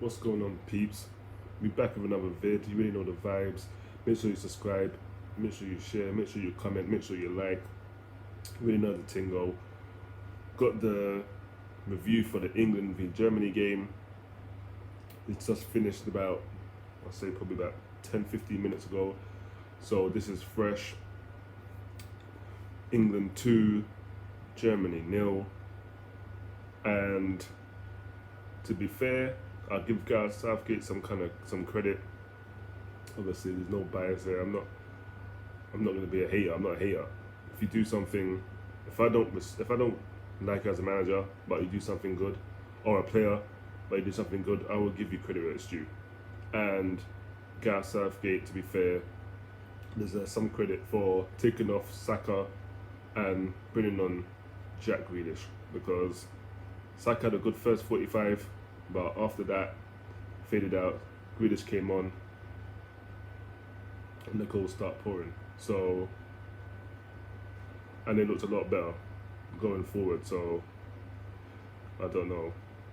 What's going on, peeps? We back with another vid. You really know the vibes. Make sure you subscribe, make sure you share, make sure you comment, make sure you like. You really know the tingo. Got the review for the England v Germany game. It's just finished about, I'll say probably about 10-15 minutes ago. So this is fresh. England 2, Germany 0. And to be fair, I'll give Gareth Southgate some credit. Obviously, there's no bias there. I'm not going to be a hater. I'm not a hater. If you do something, if I don't like you as a manager, but you do something good, or a player, but you do something good, I will give you credit where it's due. And Gareth Southgate, to be fair, there's some credit for taking off Saka and bringing on Jack Grealish, because Saka had a good first 45, but after that, faded out. Grealish came on, and the goals start pouring. So, and it looked a lot better going forward. So, I don't know.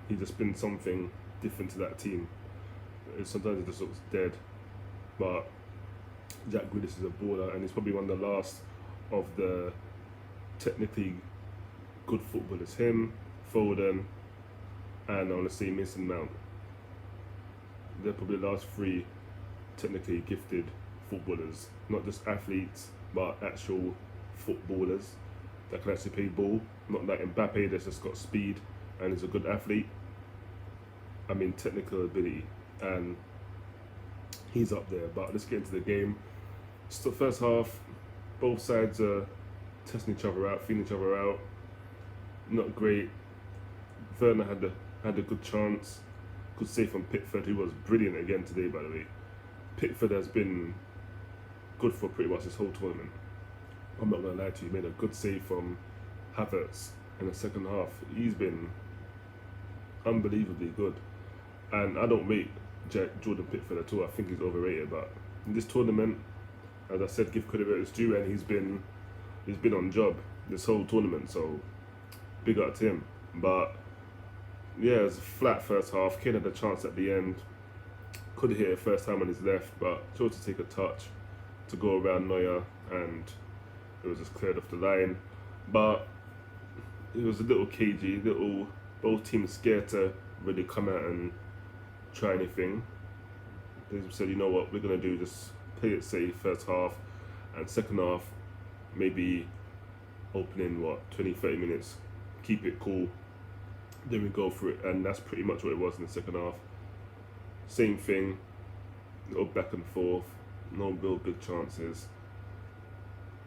He's just been something different to that team. Sometimes it just looks dead, but Jack Grealish is a baller, and he's probably one of the last of the technically good footballers. Him, Foden, and I want to say Mason Mount. They're probably the last three technically gifted footballers, not just athletes, but actual footballers that can actually play ball. Not like Mbappe that's just got speed and is a good athlete. I mean technical ability, and he's up there. But let's get into the game. So first half, both sides are testing each other out, feeling each other out. Not great. Werner had a good chance. Good save from Pickford, who was brilliant again today, by the way. Pickford has been good for pretty much this whole tournament. I'm not gonna lie to you, he made a good save from Havertz in the second half. He's been unbelievably good. And I don't rate Jordan Pickford at all. I think he's overrated, but in this tournament, as I said, give credit where it's due, and he's been on job this whole tournament, so big up to him. But yeah, it was a flat first half. Kane had a chance at the end. Could have hit it first time on his left, but chose to take a touch to go around Neuer, and it was just cleared off the line. But it was a little cagey, both teams scared to really come out and try anything. They said, you know what, we're going to do, just play it safe first half, and second half, maybe opening 20-30 minutes, keep it cool, then we go for it. And that's pretty much what it was in the second half. Same thing, little back and forth, no real big chances,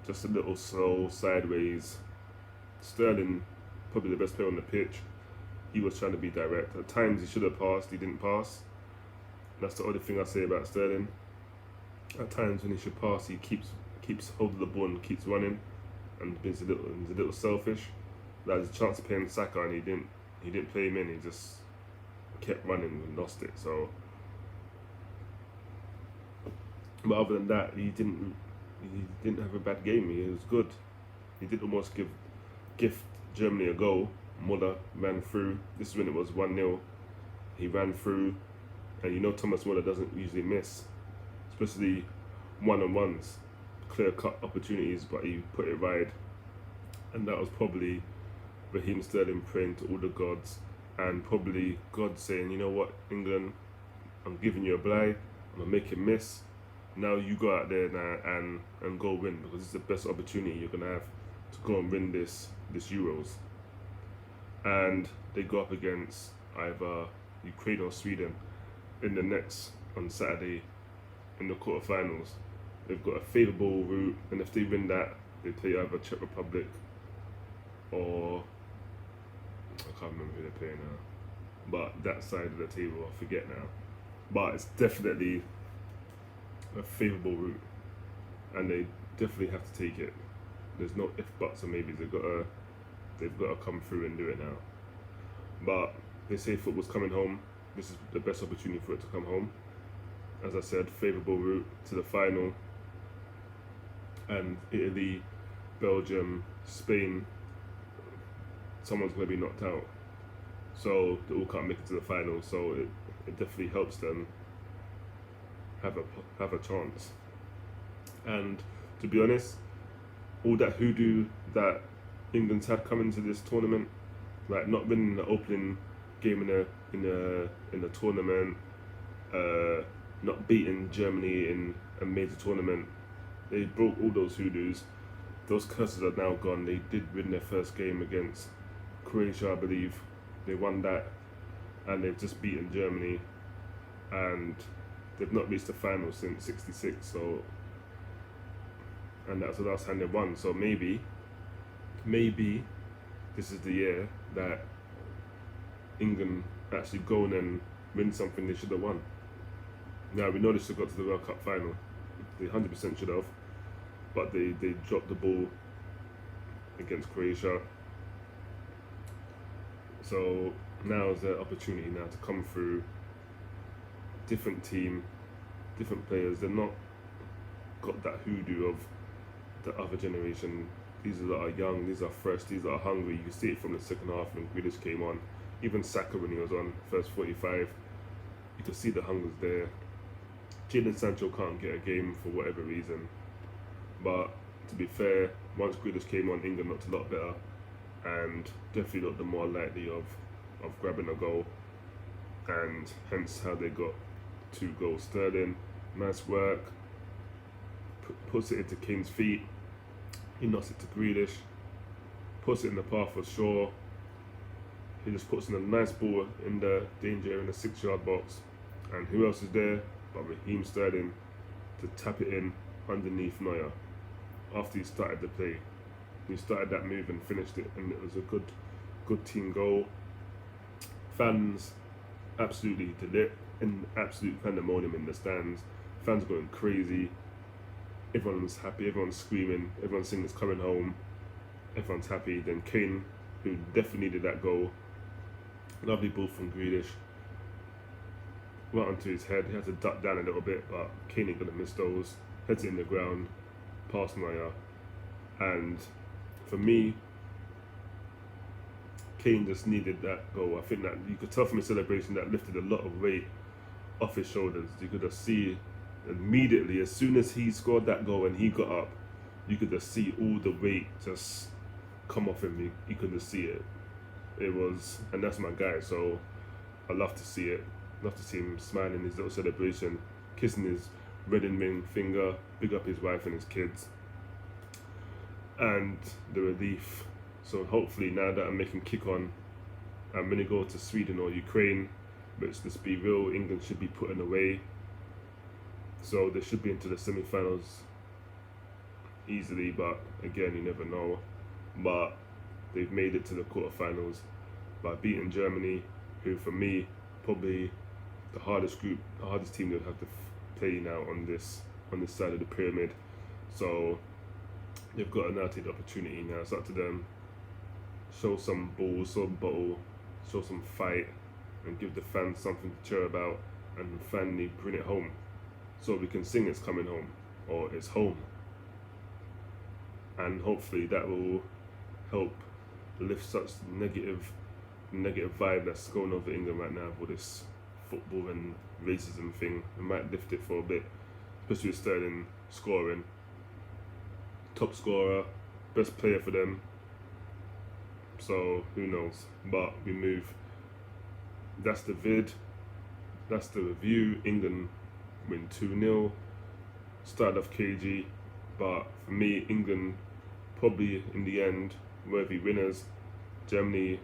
just a little slow, sideways. Sterling, probably the best player on the pitch, he was trying to be direct. At times he should have passed, he didn't pass. That's the only thing I say about Sterling. At times when he should pass, he keeps hold of the ball and keeps running, and he's a little selfish. That was a chance to play in Saka, and he didn't play him in. He just kept running and lost it. So, but other than that, he didn't have a bad game. He was good. He did almost gift Germany a goal. Muller ran through. This is when it was 1-0. He ran through, and you know Thomas Muller doesn't usually miss, especially one-on-ones, clear-cut opportunities, but he put it right. And that was probably Raheem Sterling praying to all the gods, and probably God saying, you know what, England, I'm giving you a blight, I'm going to make it miss. Now you go out there now and go win, because it's the best opportunity you're going to have to go and win this Euros. And they go up against either Ukraine or Sweden in the next, on Saturday, in the quarterfinals. They've got a favourable route, and if they win that, they play either Czech Republic or I can't remember who they're playing now. But that side of the table, I forget now. But it's definitely a favourable route, and they definitely have to take it. There's no if, buts, or maybes. They've got to come through and do it now. But they say football's coming home. This is the best opportunity for it to come home. As I said, favourable route to the final. And Italy, Belgium, Spain, someone's going to be knocked out. so they all can't make it to the final. So it definitely helps them have a chance. And to be honest, all that hoodoo that England's had coming into this tournament, like not winning the opening game in a tournament, not beating Germany in a major tournament, they broke all those hoodoos. Those curses are now gone. They did win their first game against Croatia, I believe. They won that, and they've just beaten Germany, and they've not reached the final since '66. So, and that's the last time they won. So maybe this is the year that England actually go and win something they should have won. Now we know they should have got to the World Cup final. They 100% should have, but they dropped the ball against Croatia. So now is their opportunity now to come through. Different team, different players. They're not got that hoodoo of the other generation. These are that are young, these are fresh, these are hungry. You can see it from the second half when Grealish came on. Even Saka when he was on, first 45, you could see the hunger's there. Jadon Sancho can't get a game for whatever reason. But to be fair, once Grealish came on, England looked a lot better and definitely looked the more likely of grabbing a goal. And hence how they got 2 goals. Sterling, nice work, puts it into Kane's feet. He knocks it to Grealish, puts it in the path for Shaw. He just puts in a nice ball in the danger in the 6-yard box. And who else is there but Raheem Sterling to tap it in underneath Neuer after he started the play. He started that move and finished it, and it was a good team goal. Fans absolutely lit, and absolute pandemonium in the stands. Fans going crazy. Everyone's happy, everyone's screaming, everyone's singing it's coming home, everyone's happy. Then Kane, who definitely needed that goal, lovely ball from Grealish, right onto his head. He had to duck down a little bit, but Kane ain't gonna miss those. Heads it in the ground, past Neuer. And for me, Kane just needed that goal. I think that you could tell from his celebration that lifted a lot of weight off his shoulders. You could just see immediately, as soon as he scored that goal and he got up, you could just see all the weight just come off him. You could just see it. It was, and that's my guy, so I love to see it. Love to see him smiling, his little celebration, kissing his red and ring finger, big up his wife and his kids, and the relief. So hopefully now that I'm making kick on, I'm going to go to Sweden or Ukraine, but let's be real, England should be putting away. So they should be into the semi-finals easily, but again, you never know. But they've made it to the quarterfinals by beating Germany, who for me, probably the hardest team they'll have to play now on this side of the pyramid. So they've got a now take the opportunity now. It's up to them. Show some balls, show some bottle, show some fight, and give the fans something to cheer about, and finally bring it home. So we can sing it's coming home, or it's home. And hopefully that will help lift such negative vibe that's going over England right now with this football and racism thing. It might lift it for a bit, especially with Sterling scoring. Top scorer, best player for them. So who knows? But we move. That's the vid. That's the review. England win 2-0. Started off KG, but for me, England probably in the end worthy winners. Germany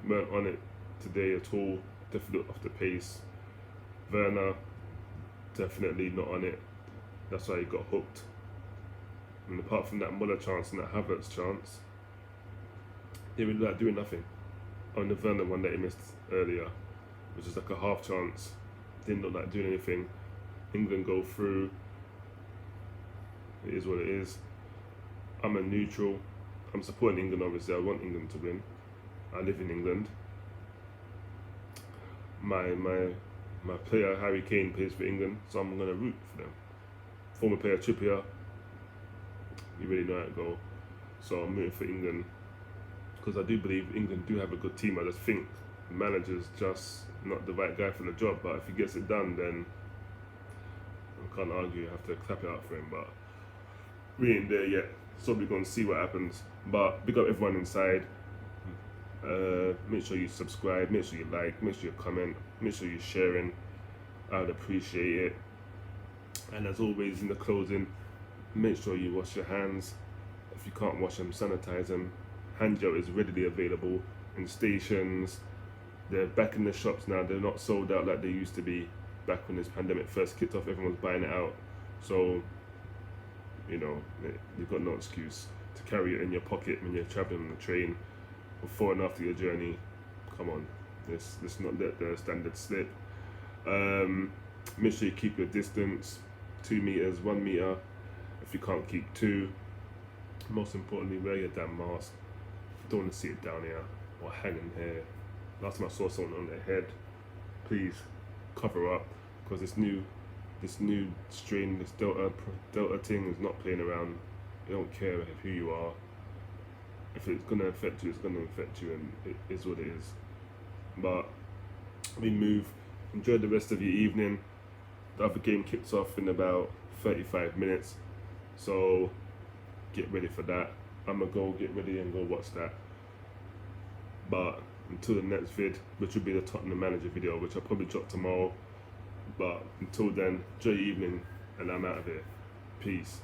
weren't on it today at all. Definitely off the pace. Werner definitely not on it. That's why he got hooked. And apart from that Muller chance and that Havertz chance, they were like doing nothing. On the Werner one that he missed earlier, which was like a half chance, didn't look like doing anything. England go through. It is what it is. I'm a neutral. I'm supporting England, obviously. I want England to win. I live in England. My player Harry Kane plays for England, so I'm gonna root for them. Former player Trippier, you really know how to go. So I'm rooting for England because I do believe England do have a good team. I just think the manager's just not the right guy for the job. But if he gets it done, then I can't argue. You have to clap it up for him. But we ain't there yet, so we're gonna see what happens. But big up everyone inside. Make sure you subscribe, make sure you like, make sure you comment, make sure you're sharing. I'd appreciate it. And as always, in the closing, make sure you wash your hands. If you can't wash them, sanitize them. Hand gel is readily available in stations. They're back in the shops now. They're not sold out like they used to be back when this pandemic first kicked off. Everyone was buying it out. So, you know, you've got no excuse to carry it in your pocket when you're traveling on the train before and after your journey. Come on, let's not let the standard slip. Make sure you keep your distance, 2 meters, 1 meter. If you can't keep 2, most importantly, wear your damn mask. Don't want to see it down here or hanging here. Last time I saw someone on their head, please cover up, because this new strain, this Delta thing is not playing around. They don't care who you are. If it's gonna affect you, it's gonna affect you, and it is what it is. But we move. Enjoy the rest of your evening. The other game kicks off in about 35 minutes, so get ready for that. I'm gonna go get ready and go watch that. But until the next vid, which will be the Tottenham manager video, which I'll probably drop tomorrow. But until then, enjoy your evening, and I'm out of here. Peace.